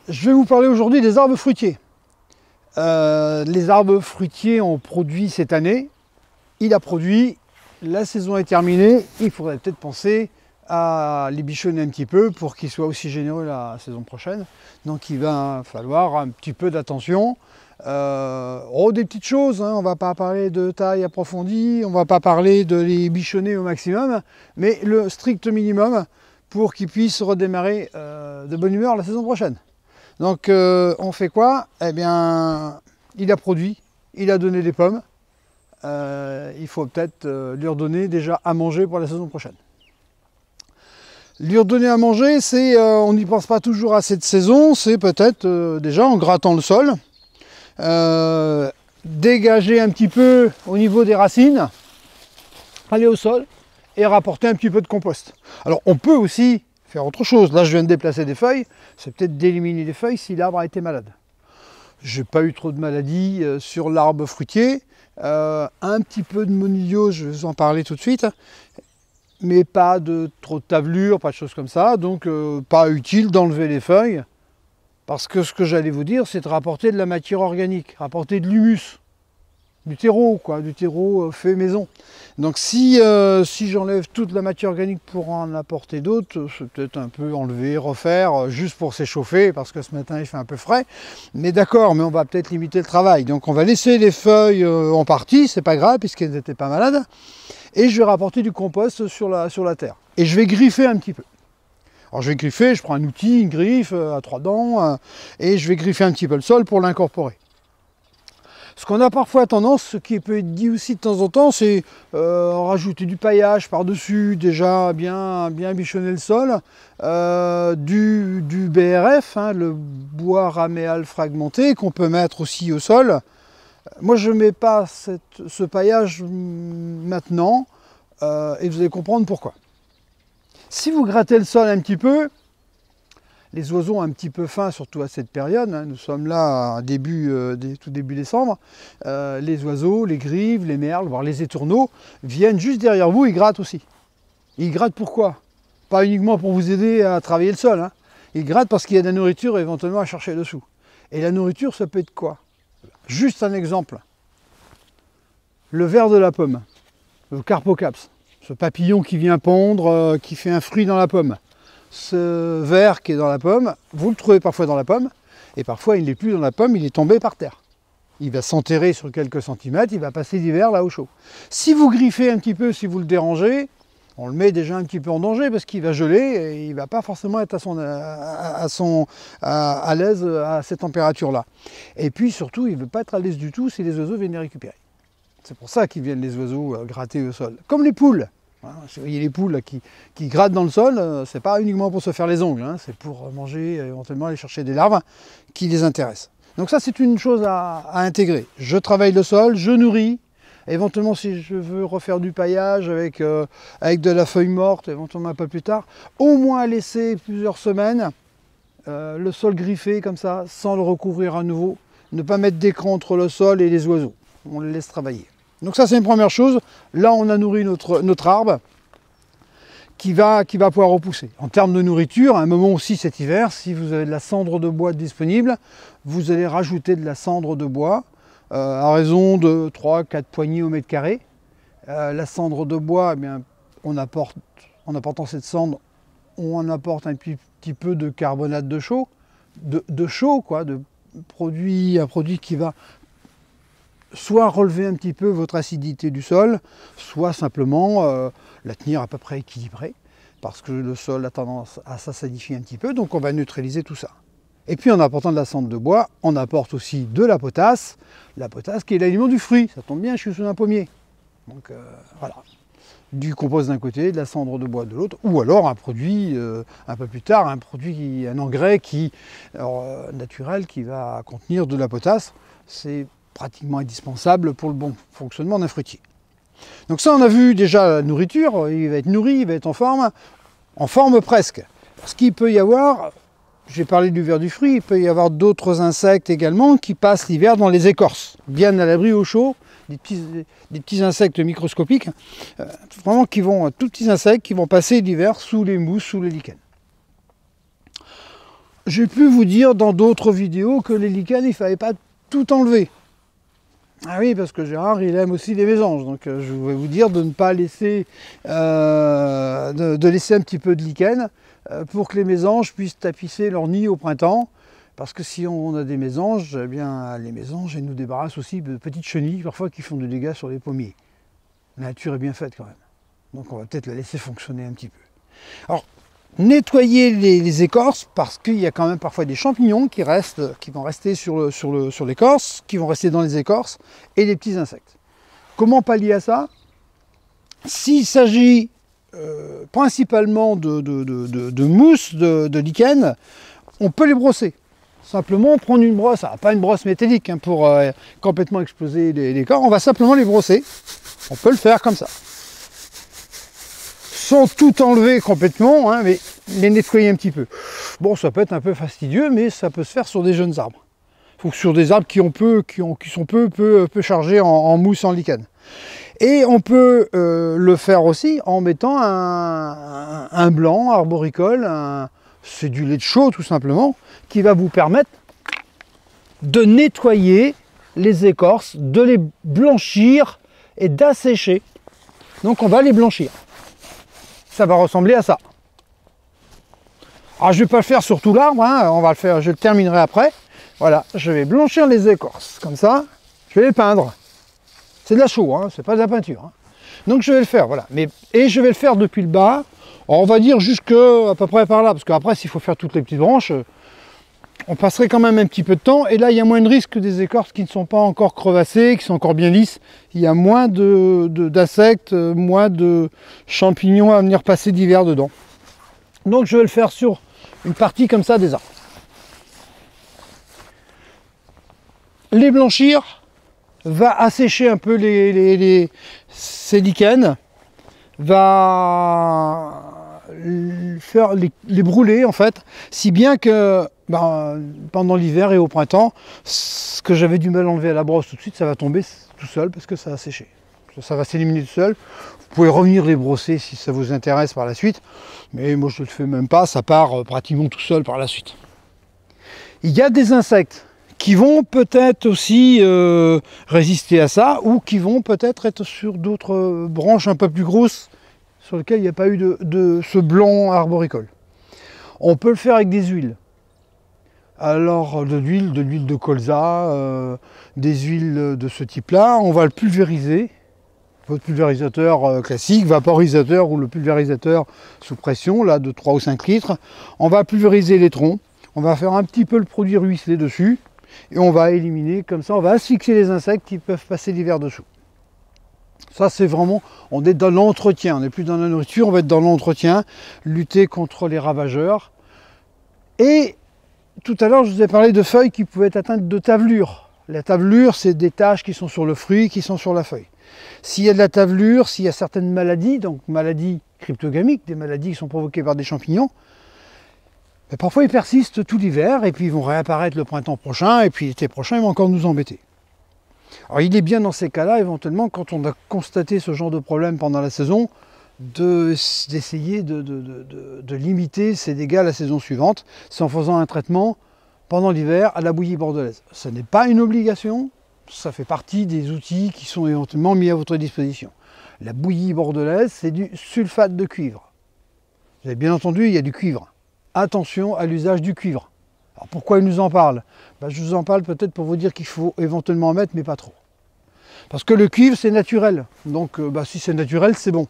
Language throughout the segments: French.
Je vais vous parler aujourd'hui des arbres fruitiers. Les arbres fruitiers ont produit cette année. Il a produit, la saison est terminée. Il faudrait peut-être penser à les bichonner un petit peu pour qu'ils soient aussi généreux la saison prochaine. Donc il va falloir un petit peu d'attention. Des petites choses, hein. On ne va pas parler de taille approfondie, on ne va pas parler de les bichonner au maximum, mais le strict minimum pour qu'ils puissent redémarrer de bonne humeur la saison prochaine. Donc on fait quoi? Eh bien, il a produit, il a donné des pommes. Il faut peut-être lui redonner déjà à manger pour la saison prochaine. Lui redonner à manger, c'est, on n'y pense pas toujours à cette saison, c'est peut-être déjà en grattant le sol, dégager un petit peu au niveau des racines, aller au sol et rapporter un petit peu de compost. Alors on peut aussi faire autre chose. Là je viens de déplacer des feuilles, c'est peut-être d'éliminer des feuilles si l'arbre a été malade. J'ai pas eu trop de maladies sur l'arbre fruitier, un petit peu de monilio, je vais vous en parler tout de suite, mais pas de trop de tavelure, pas de choses comme ça, donc pas utile d'enlever les feuilles, parce que ce que j'allais vous dire, c'est de rapporter de la matière organique, rapporter de l'humus, du terreau, quoi, du terreau fait maison. Donc si j'enlève toute la matière organique pour en apporter d'autres, c'est peut-être un peu enlever, refaire, juste pour s'échauffer, parce que ce matin il fait un peu frais. Mais d'accord, mais on va peut-être limiter le travail. Donc on va laisser les feuilles en partie, c'est pas grave, puisqu'elles n'étaient pas malades. Et je vais rapporter du compost sur la terre. Et je vais griffer un petit peu. Alors je vais griffer, je prends un outil, une griffe à 3 dents, et je vais griffer un petit peu le sol pour l'incorporer. Ce qu'on a parfois tendance, ce qui peut être dit aussi de temps en temps, c'est rajouter du paillage par-dessus, déjà bien bichonner le sol, du BRF, hein, le bois raméal fragmenté, qu'on peut mettre aussi au sol. Moi je ne mets pas ce paillage maintenant, et vous allez comprendre pourquoi. Si vous grattez le sol un petit peu, les oiseaux un petit peu fins, surtout à cette période, hein, nous sommes là à tout début décembre, les oiseaux, les grives, les merles, voire les étourneaux, viennent juste derrière vous, ils grattent aussi. Ils grattent pourquoi? Pas uniquement pour vous aider à travailler le sol, hein. Ils grattent parce qu'il y a de la nourriture éventuellement à chercher dessous. Et la nourriture, ça peut être quoi? Juste un exemple. Le ver de la pomme, le carpocaps, ce papillon qui vient pondre, qui fait un fruit dans la pomme. Ce ver qui est dans la pomme, vous le trouvez parfois dans la pomme, et parfois il n'est plus dans la pomme, il est tombé par terre. Il va s'enterrer sur quelques centimètres, il va passer l'hiver là au chaud. Si vous griffez un petit peu, si vous le dérangez, on le met déjà un petit peu en danger parce qu'il va geler et il ne va pas forcément être à l'aise à cette température-là. Et puis surtout, il ne veut pas être à l'aise du tout si les oiseaux viennent les récupérer. C'est pour ça qu'ils viennent les oiseaux gratter au sol. Comme les poules. Vous voyez les poules là, qui grattent dans le sol, c'est pas uniquement pour se faire les ongles, hein, c'est pour manger, éventuellement aller chercher des larves qui les intéressent. Donc ça c'est une chose à intégrer. Je travaille le sol, je nourris. Éventuellement si je veux refaire du paillage avec de la feuille morte, éventuellement un peu plus tard, au moins laisser plusieurs semaines le sol griffé comme ça, sans le recouvrir à nouveau. Ne pas mettre d'écran entre le sol et les oiseaux. On les laisse travailler. Donc ça c'est une première chose, là on a nourri notre arbre qui va pouvoir repousser. En termes de nourriture, à un moment aussi cet hiver, si vous avez de la cendre de bois disponible, vous allez rajouter de la cendre de bois à raison de 3-4 poignées au mètre carré. La cendre de bois, eh bien, en apportant cette cendre, on apporte un petit peu de carbonate de chaux, de chaux quoi, un produit qui va soit relever un petit peu votre acidité du sol, soit simplement la tenir à peu près équilibrée, parce que le sol a tendance à s'acidifier un petit peu, donc on va neutraliser tout ça. Et puis en apportant de la cendre de bois, on apporte aussi de la potasse qui est l'aliment du fruit, ça tombe bien, je suis sous un pommier. Donc voilà, du compost d'un côté, de la cendre de bois de l'autre, ou alors un produit, un peu plus tard, un engrais naturel qui va contenir de la potasse. C'est pratiquement indispensable pour le bon fonctionnement d'un fruitier. Donc ça on a vu déjà la nourriture, il va être nourri, il va être en forme presque. Ce qu'il peut y avoir, j'ai parlé du ver du fruit, il peut y avoir d'autres insectes également qui passent l'hiver dans les écorces, bien à l'abri au chaud, des petits insectes microscopiques, vraiment tout petits insectes qui vont passer l'hiver sous les mousses, sous les lichens. j'ai pu vous dire dans d'autres vidéos que les lichens, il ne fallait pas tout enlever. Ah oui, parce que Gérard, il aime aussi les mésanges. Donc je vais vous dire de ne pas laisser, de laisser un petit peu de lichen pour que les mésanges puissent tapisser leur nid au printemps. Parce que si on a des mésanges, eh bien les mésanges, elles nous débarrassent aussi de petites chenilles, parfois qui font des dégâts sur les pommiers. La nature est bien faite quand même. Donc on va peut-être la laisser fonctionner un petit peu. Alors, nettoyer les écorces, parce qu'il y a quand même parfois des champignons qui vont rester sur l'écorce, qui vont rester dans les écorces, et des petits insectes. Comment pallier à ça? S'il s'agit principalement de mousse, de lichen, on peut les brosser. Simplement prendre une brosse, pas une brosse métallique hein, pour complètement exploser les corps, on va simplement les brosser. On peut le faire comme ça. Sans tout enlever complètement, hein, mais les nettoyer un petit peu. Bon, ça peut être un peu fastidieux, mais ça peut se faire sur des jeunes arbres. Ou sur des arbres qui sont peu chargés en mousse, en lichen. Et on peut le faire aussi en mettant un blanc arboricole, c'est du lait de chaux tout simplement, qui va vous permettre de nettoyer les écorces, de les blanchir et d'assécher. Donc on va les blanchir. Ça va ressembler à ça. Alors je ne vais pas le faire sur tout l'arbre, hein, on va le faire, je le terminerai après. Voilà, je vais blanchir les écorces, comme ça, je vais les peindre. C'est de la chaux, hein, c'est pas de la peinture. Hein. Donc je vais le faire, voilà. Et je vais le faire depuis le bas, on va dire jusque à peu près par là, parce qu'après s'il faut faire toutes les petites branches, on passerait quand même un petit peu de temps, et là il y a moins de risque que des écorces qui ne sont pas encore crevassées, qui sont encore bien lisses. Il y a moins d'insectes, moins de champignons à venir passer d'hiver dedans. Donc je vais le faire sur une partie comme ça des arbres. Les blanchir va assécher un peu ces lichens, va faire les brûler en fait, si bien que pendant l'hiver et au printemps, ce que j'avais du mal à enlever à la brosse tout de suite, ça va tomber tout seul parce que ça a séché. Ça va s'éliminer tout seul. Vous pouvez revenir les brosser si ça vous intéresse par la suite, mais moi je ne le fais même pas, ça part pratiquement tout seul par la suite. Il y a des insectes qui vont peut-être aussi résister à ça, ou qui vont peut-être être sur d'autres branches un peu plus grosses, sur lesquelles il n'y a pas eu de ce blanc arboricole. On peut le faire avec des huiles. Alors de l'huile de colza, des huiles de ce type-là, on va le pulvériser. Votre pulvérisateur classique, vaporisateur ou le pulvérisateur sous pression, là de 3 ou 5 litres. On va pulvériser les troncs, on va faire un petit peu le produit ruisselé dessus, et on va éliminer, comme ça on va asphyxier les insectes qui peuvent passer l'hiver dessous. Ça c'est vraiment, on est dans l'entretien, on n'est plus dans la nourriture, on va être dans l'entretien, lutter contre les ravageurs. Et tout à l'heure je vous ai parlé de feuilles qui pouvaient être atteintes de tavelure. La tavelure, c'est des taches qui sont sur le fruit, qui sont sur la feuille. S'il y a de la tavelure, s'il y a certaines maladies, donc maladies cryptogamiques, des maladies qui sont provoquées par des champignons, mais parfois ils persistent tout l'hiver et puis ils vont réapparaître le printemps prochain et puis l'été prochain ils vont encore nous embêter. Alors il est bien dans ces cas-là, éventuellement, quand on a constaté ce genre de problème pendant la saison, d'essayer de limiter ces dégâts la saison suivante, c'est en faisant un traitement pendant l'hiver à la bouillie bordelaise. Ce n'est pas une obligation, ça fait partie des outils qui sont éventuellement mis à votre disposition. La bouillie bordelaise, c'est du sulfate de cuivre. Vous avez bien entendu, il y a du cuivre. Attention à l'usage du cuivre. Alors pourquoi il nous en parle? Je vous en parle peut-être pour vous dire qu'il faut éventuellement en mettre, mais pas trop. Parce que le cuivre, c'est naturel. Donc si c'est naturel, c'est bon.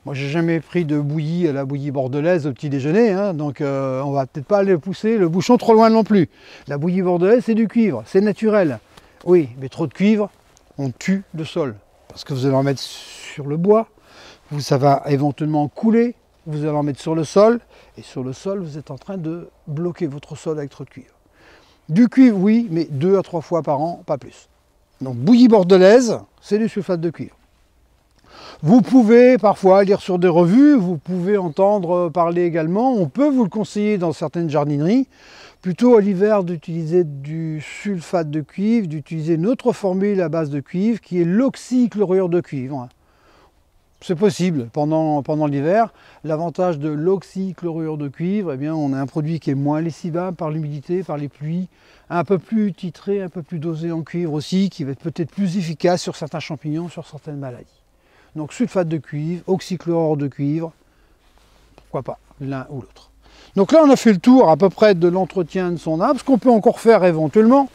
Moi, j'ai jamais pris de bouillie à la bouillie bordelaise au petit déjeuner, hein, donc on va peut-être pas aller pousser le bouchon trop loin non plus. La bouillie bordelaise, c'est du cuivre, c'est naturel. Oui, mais trop de cuivre, on tue le sol. Parce que vous allez en mettre sur le bois, ça va éventuellement couler, vous allez en mettre sur le sol, et sur le sol, vous êtes en train de bloquer votre sol avec trop de cuivre. Du cuivre, oui, mais 2 à 3 fois par an, pas plus. Donc bouillie bordelaise, c'est du sulfate de cuivre. Vous pouvez parfois lire sur des revues, vous pouvez entendre parler également, on peut vous le conseiller dans certaines jardineries, plutôt à l'hiver d'utiliser du sulfate de cuivre, d'utiliser une autre formule à base de cuivre qui est l'oxychlorure de cuivre. C'est possible pendant l'hiver. L'avantage de l'oxychlorure de cuivre, eh bien, on a un produit qui est moins lessivable par l'humidité, par les pluies, un peu plus titré, un peu plus dosé en cuivre aussi, qui va être peut-être plus efficace sur certains champignons, sur certaines maladies. Donc sulfate de cuivre, oxychlorure de cuivre, pourquoi pas, l'un ou l'autre. Donc là, on a fait le tour à peu près de l'entretien de son arbre, ce qu'on peut encore faire éventuellement.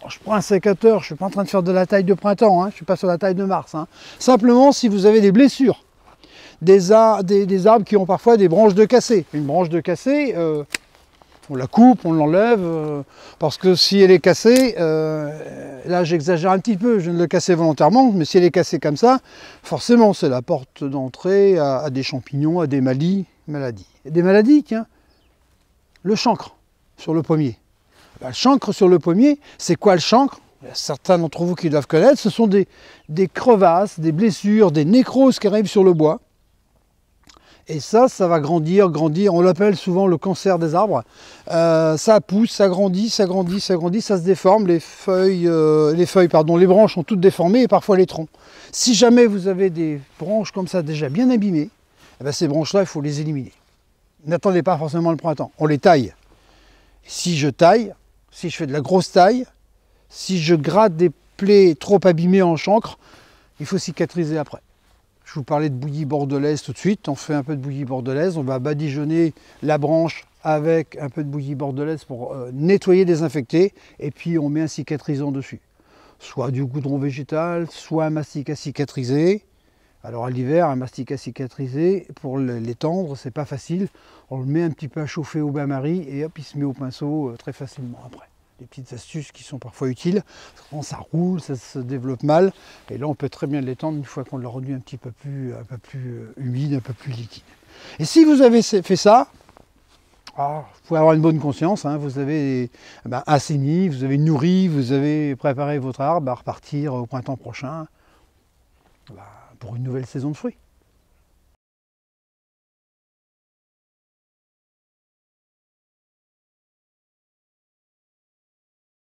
Je prends un sécateur, je ne suis pas en train de faire de la taille de printemps, hein, je ne suis pas sur la taille de mars. Hein. Simplement, si vous avez des blessures, des arbres qui ont parfois des branches de cassé. Une branche de cassé, on la coupe, on l'enlève, parce que si elle est cassée, là j'exagère un petit peu, je viens de le casser volontairement, mais si elle est cassée comme ça, forcément c'est la porte d'entrée à des champignons, à des maladies. Et des maladies, tiens, le chancre sur le pommier. Le chancre sur le pommier, c'est quoi le chancre? Certains d'entre vous qui doivent connaître, ce sont des crevasses, des blessures, des nécroses qui arrivent sur le bois. Et ça va grandir, on l'appelle souvent le cancer des arbres. Ça pousse, ça grandit, ça se déforme, les branches sont toutes déformées et parfois les troncs. Si jamais vous avez des branches comme ça déjà bien abîmées, eh bien ces branches-là, il faut les éliminer. N'attendez pas forcément le printemps, on les taille. Si je taille, si je fais de la grosse taille, si je gratte des plaies trop abîmées en chancre, il faut cicatriser après. Je vous parlais de bouillie bordelaise tout de suite, on fait un peu de bouillie bordelaise, on va badigeonner la branche avec un peu de bouillie bordelaise pour nettoyer, désinfecter, et puis on met un cicatrisant dessus. Soit du goudron végétal, soit un mastic à cicatriser. Alors à l'hiver, un mastic à cicatriser, pour l'étendre, c'est pas facile. On le met un petit peu à chauffer au bain-marie et hop, il se met au pinceau très facilement après. Des petites astuces qui sont parfois utiles. Quand ça roule, ça se développe mal. Et là, on peut très bien l'étendre une fois qu'on l'a rendu un peu plus humide, un peu plus liquide. Et si vous avez fait ça, vous pouvez avoir une bonne conscience. Hein, vous avez assaini, vous avez nourri, vous avez préparé votre arbre à repartir au printemps prochain pour une nouvelle saison de fruits.